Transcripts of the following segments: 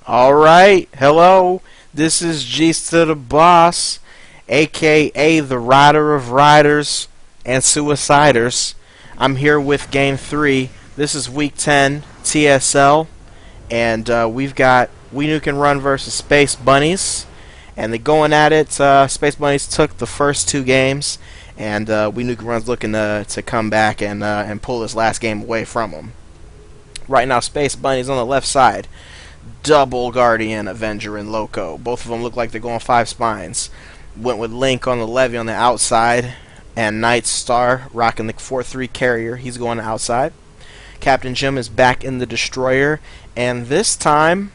Alright, hello, this is gster the Boss, aka the Rider of Riders and Suiciders. I'm here with Game 3. This is Week 10, TSL, and we've got We Nuke and Run versus SpaceBunnys, and they're going at it. SpaceBunnys took the first two games, and We Nuke and Run's looking to come back and pull this last game away from them. Right now, SpaceBunnys on the left side. Double Guardian, Avenger, and Loco. Both of them look like they're going 5 spines. Went with Link on the Levy on the outside, and Nightstar rocking the 4-3 carrier. He's going outside. Captain Jim is back in the Destroyer, and this time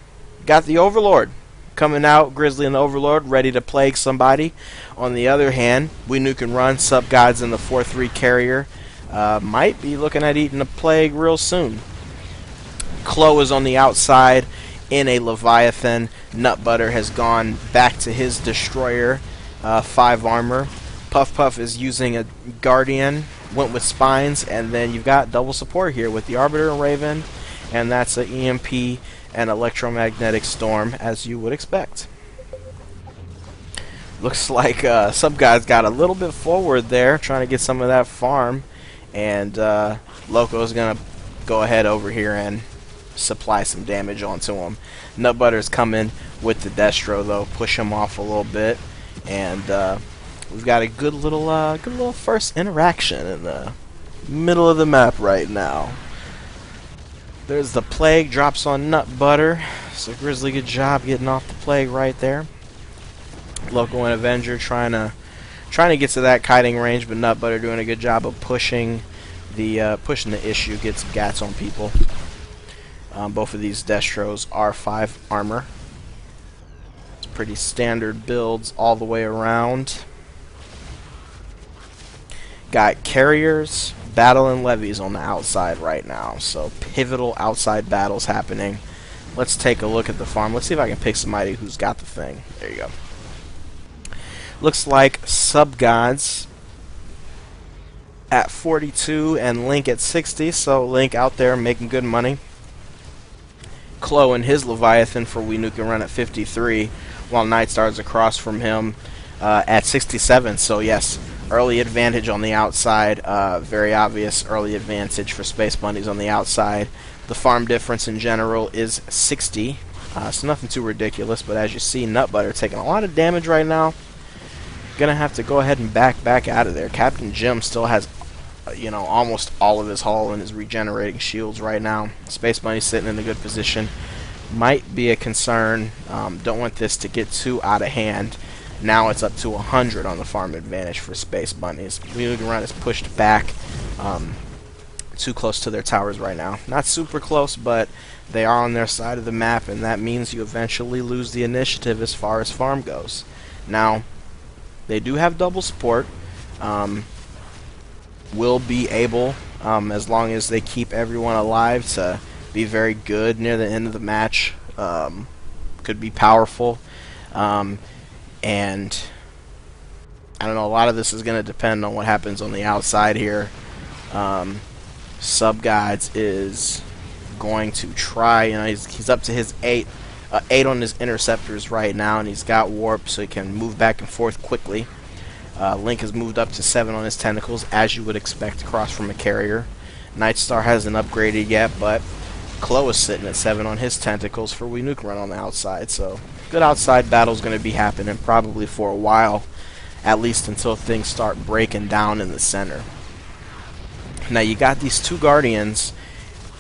got the Overlord coming out. Grizzly and the Overlord ready to plague somebody. On the other hand, We Nuke and Run, Sub Gods in the 4-3 carrier. Might be looking at eating a plague real soon. Chloe is on the outside in a Leviathan. Nutbutter has gone back to his Destroyer, 5 armor. Puff Puff is using a Guardian, went with Spines, and then you've got double support here with the Arbiter and Raven, and that's an EMP and Electromagnetic Storm, as you would expect. Looks like Subgod's got a little bit forward there, trying to get some of that farm, and Loco's going to go ahead over here and supply some damage onto him. Nutbutter's coming with the Destro though, push him off a little bit, and we've got a good little first interaction in the middle of the map right now. There's the plague, drops on Nutbutter. So Grizzly, good job getting off the plague right there. Loco and Avenger trying to get to that kiting range, but Nutbutter doing a good job of pushing the issue, gets gats on people. Both of these Destros are 5 armor. It's pretty standard builds all the way around. Got carriers, battle, and levies on the outside right now. So pivotal outside battles happening. Let's take a look at the farm. Let's see if I can pick somebody who's got the thing. There you go. Looks like Sub Gods at 42 and Link at 60. So Link out there making good money. Chloe and his Leviathan for We Nuke and Run at 53, while Nightstar's across from him at 67. So yes, early advantage on the outside. Very obvious early advantage for SpaceBunnys on the outside. The farm difference in general is 60, so nothing too ridiculous. But as you see, Nutbutter taking a lot of damage right now. Gonna have to go ahead and back out of there. Captain Jim still has almost all of his hull and is regenerating shields right now. SpaceBunnys sitting in a good position. Might be a concern. Don't want this to get too out of hand. Now it's up to 100 on the farm advantage for SpaceBunnys. We Nuke and Run is pushed back too close to their towers right now. Not super close, but they are on their side of the map, and that means you eventually lose the initiative as far as farm goes. Now, they do have double support. Will be able, as long as they keep everyone alive, to be very good near the end of the match. Could be powerful. And I don't know, a lot of this is going to depend on what happens on the outside here. Sub Gods is going to try, he's up to his 8 on his interceptors right now, and he's got warp so he can move back and forth quickly. Link has moved up to 7 on his tentacles, as you would expect across from a carrier. Nightstar hasn't upgraded yet, but Chloe is sitting at 7 on his tentacles for We Nuke Run on the outside. So good outside battle is going to be happening probably for a while, at least until things start breaking down in the center. Now you got these 2 Guardians.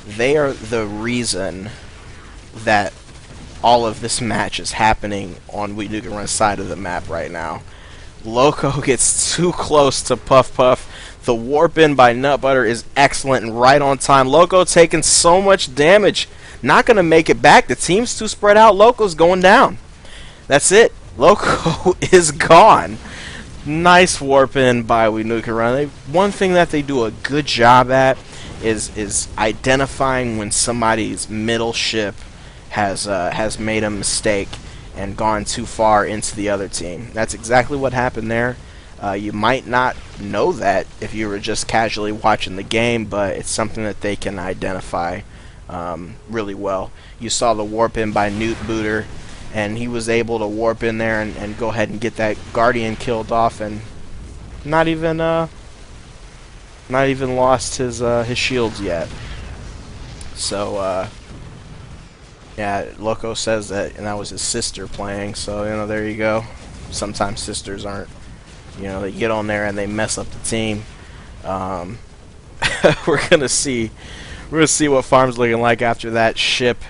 They are the reason that all of this match is happening on We Nuke Run's side of the map right now. Loco gets too close to Puff Puff. The warp in by Nutbutter is excellent and right on time. Loco taking so much damage. Not going to make it back. The team's too spread out. Loco's going down. That's it. Loco is gone. Nice warp in by We Nuke and Run. One thing that they do a good job at is identifying when somebody's middle ship has made a mistake and gone too far into the other team. That's exactly what happened there. You might not know that if you were just casually watching the game, but it's something that they can identify really well. You saw the warp in by Nuke Booter, and he was able to warp in there and go ahead and get that Guardian killed off, and not even lost his shields yet. So yeah, Loco says that, and that was his sister playing. So there you go. Sometimes sisters aren't, they get on there and they mess up the team. We're gonna see what farm's looking like after that ship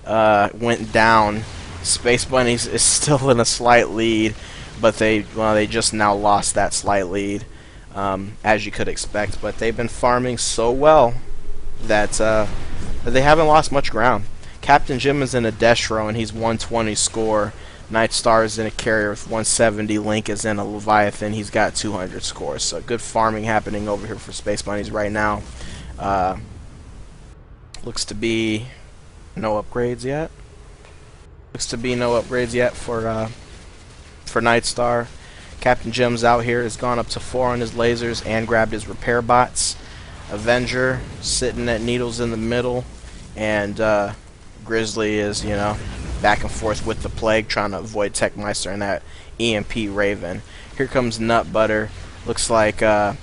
went down. SpaceBunnys is still in a slight lead, but they just now lost that slight lead, as you could expect. But they've been farming so well that they haven't lost much ground. Captain Jim is in a Destro and he's 120 score. Night Star is in a carrier with 170. Link is in a Leviathan. He's got 200 scores. So good farming happening over here for SpaceBunnys right now. Looks to be no upgrades yet. For Night Star. Captain Jim's out here has gone up to 4 on his lasers and grabbed his repair bots. Avenger sitting at Needles in the middle, and Grizzly is back and forth with the Plague, trying to avoid Techmeister and that EMP Raven. Here comes Nut Butter. Looks like yeah,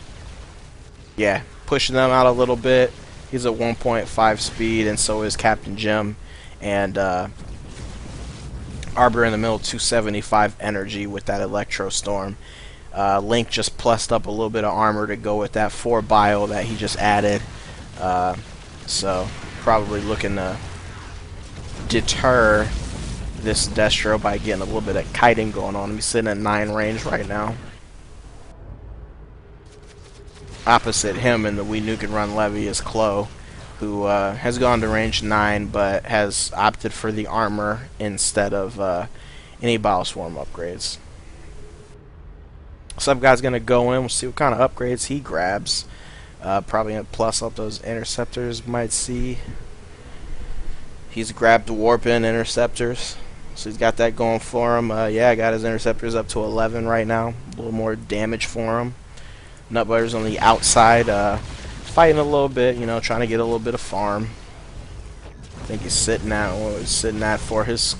pushing them out a little bit. He's at 1.5 speed, and so is Captain Jim. And Arbor in the middle, 275 energy with that Electro Storm. Link just plussed up a little bit of armor to go with that 4 bio that he just added. So probably looking to deter this Destro by getting a little bit of kiting going on. He's sitting at 9 range right now. Opposite him in the We Nuke and Run Levy is Chloe, who has gone to range 9 but has opted for the armor instead of any Bioswarm upgrades. Sub guy's gonna go in. We'll see what kind of upgrades he grabs. Probably gonna plus up those interceptors. Might see he's grabbed the warp in interceptors, so he's got that going for him. Yeah, got his interceptors up to 11 right now. A little more damage for him. Nutbutter's on the outside, fighting a little bit, trying to get a little bit of farm. I think he's sitting at what he's sitting at for his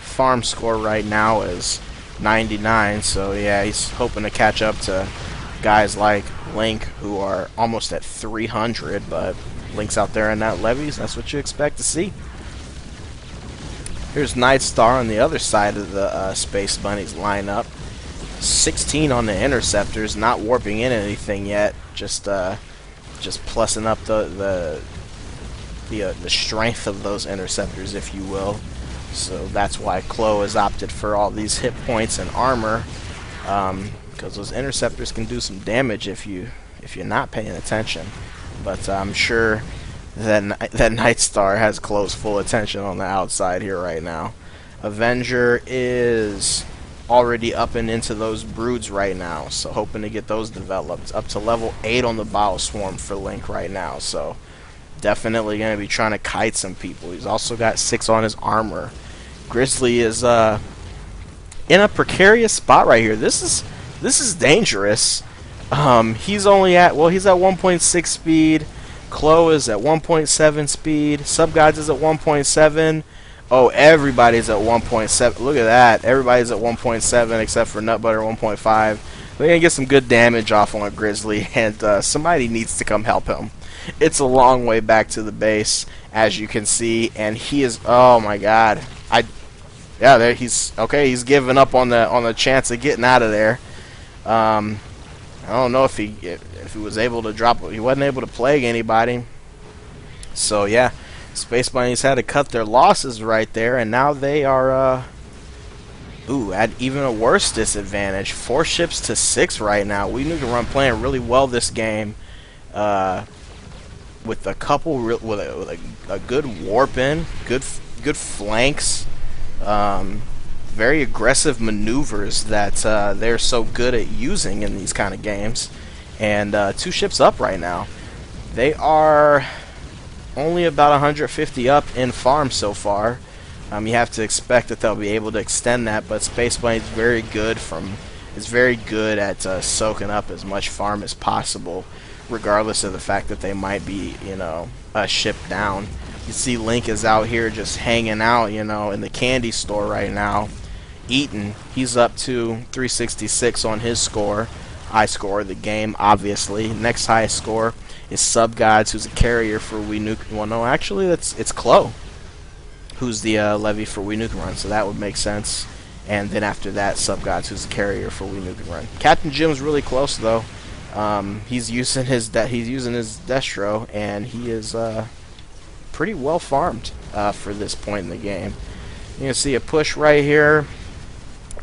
farm score right now is 99. So yeah, he's hoping to catch up to guys like Link, who are almost at 300. But Link's out there in that levies. That's what you expect to see. Here's Night Star on the other side of the SpaceBunnys lineup. 16 on the interceptors, not warping in anything yet. Just plussing up the strength of those interceptors, if you will. So that's why Chloe has opted for all these hit points and armor, because those interceptors can do some damage if you're not paying attention. But I'm sure that Night Star has Chloe's full attention on the outside here right now. Avenger is already up and into those broods right now, so hoping to get those developed. Up to level 8 on the Bioswarm for Link right now, so definitely going to be trying to kite some people. He's also got 6 on his armor. Grizzly is in a precarious spot right here. This is dangerous. He's only at he's at 1.6 speed. Chloe is at 1.7 speed. Subguides is at 1.7. Oh, everybody's at 1.7. Look at that. Everybody's at 1.7 except for Nutbutter 1.5. They're going to get some good damage off on a Grizzly, and somebody needs to come help him. It's a long way back to the base, as you can see, and he is, oh my god. Yeah, there he's giving up on the chance of getting out of there. I don't know if he was able to drop, he wasn't able to plague anybody. So yeah, SpaceBunnys had to cut their losses right there, and now they are at even a worse disadvantage. 4 ships to 6 right now. We need to run playing really well this game, with a couple with a good warp in, good flanks, very aggressive maneuvers that they're so good at using in these kind of games, and 2 ships up right now. They are only about 150 up in farm so far. You have to expect that they'll be able to extend that, but SpaceBunnys is very good at soaking up as much farm as possible, regardless of the fact that they might be, a ship down. You see Link is out here just hanging out, you know, in the candy store right now, eating. He's up to 366 on his score. High score of the game, obviously. Next highest score is SubGods, who's a carrier for We Nuke. Well, no, actually, it's Chloe, who's the levy for We Nuke Run, so that would make sense. And then after that, SubGods, who's the carrier for We Nuke Run. Captain Jim's really close though. He's using his destro, and he is pretty well farmed for this point in the game. You can see a push right here.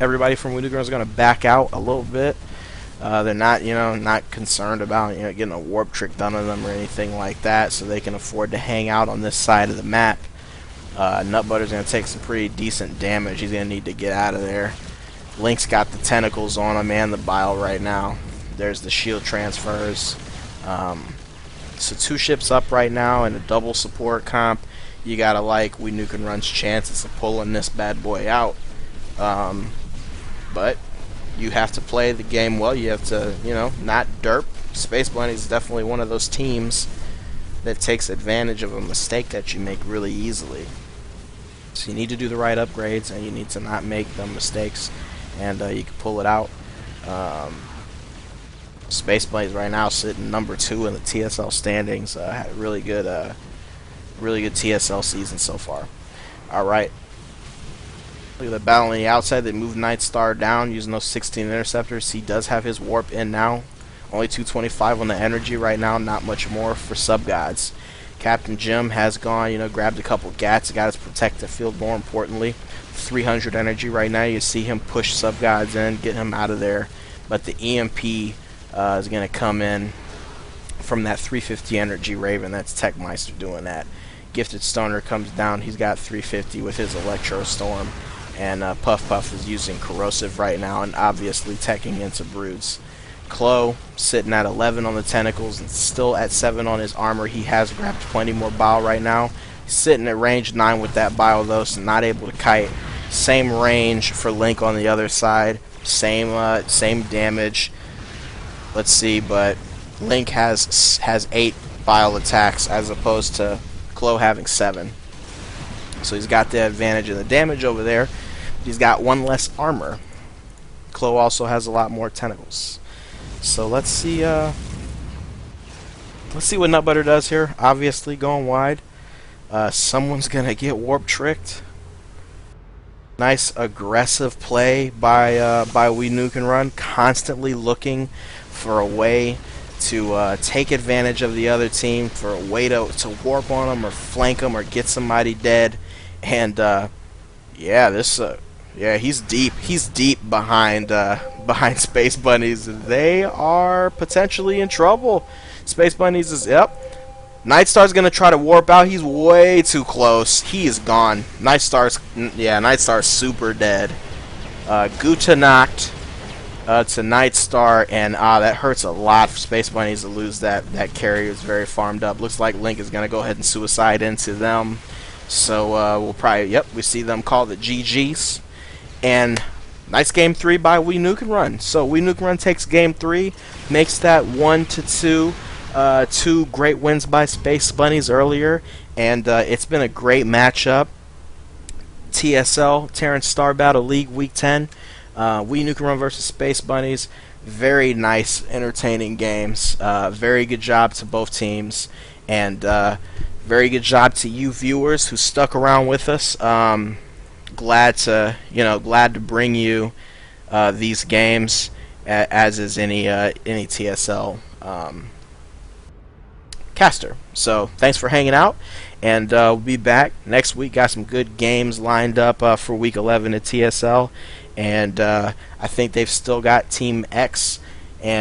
Everybody from We Nuke Run is going to back out a little bit. They're not, not concerned about, getting a warp trick done on them or anything like that, so they can afford to hang out on this side of the map. Nutbutter's going to take some pretty decent damage. He's going to need to get out of there. Link's got the tentacles on him and the bile right now. There's the shield transfers. So 2 ships up right now and a double support comp. You got to like We Nuke Run's chances of pulling this bad boy out. But you have to play the game well. You have to, not derp. SpaceBunnys is definitely one of those teams that takes advantage of a mistake that you make really easily. So you need to do the right upgrades, and you need to not make them mistakes, and you can pull it out. SpaceBunnys right now sitting number 2 in the TSL standings. Had a really good TSL season so far. All right. Look at the battle on the outside. They moved Nightstar down using those 16 interceptors. He does have his warp in now. Only 225 on the energy right now. Not much more for SubGods. Captain Jim has gone, grabbed a couple gats. Got his protective field, more importantly. 300 energy right now. You see him push SubGods in, get him out of there. But the EMP is going to come in from that 350 energy Raven. That's Techmeister doing that. Gifted Stoner comes down. He's got 350 with his Electro Storm. And Puff Puff is using Corrosive right now and obviously teching into Broods. Chloe sitting at 11 on the tentacles and still at 7 on his armor. He has grabbed plenty more bile right now. He's sitting at range 9 with that bile though, so not able to kite. Same range for Link on the other side. Same damage. Let's see, but Link has 8 bile attacks as opposed to Chloe having 7. So he's got the advantage of the damage over there. He's got 1 less armor. Chloe also has a lot more tentacles. So let's see what Nutbutter does here. Obviously going wide. Someone's gonna get warp tricked. Nice aggressive play by We Nuke Run, constantly looking for a way to take advantage of the other team, for a way to warp on them or flank them or get somebody dead. And he's deep. He's deep behind SpaceBunnys. They are potentially in trouble. SpaceBunnys is Nightstar's gonna try to warp out. He's way too close. He is gone. Nightstar's super dead. Guta knocked to Nightstar, and that hurts a lot for SpaceBunnys to lose that carrier. Is very farmed up. Looks like Link is gonna go ahead and suicide into them. So we'll probably we see them call the GGs. And nice game 3 by We Nuke Run. So We Nuke Run takes game 3, makes that 1-2. 2 great wins by SpaceBunnys earlier, and it's been a great matchup. TSL, Terran StarBattle League Week 10. We Nuke Run versus SpaceBunnys. Very nice, entertaining games. Very good job to both teams, and very good job to you viewers who stuck around with us. Glad to bring you these games, as is any TSL caster. So thanks for hanging out, and we'll be back next week. Got some good games lined up for week 11 at TSL, and I think they've still got Team X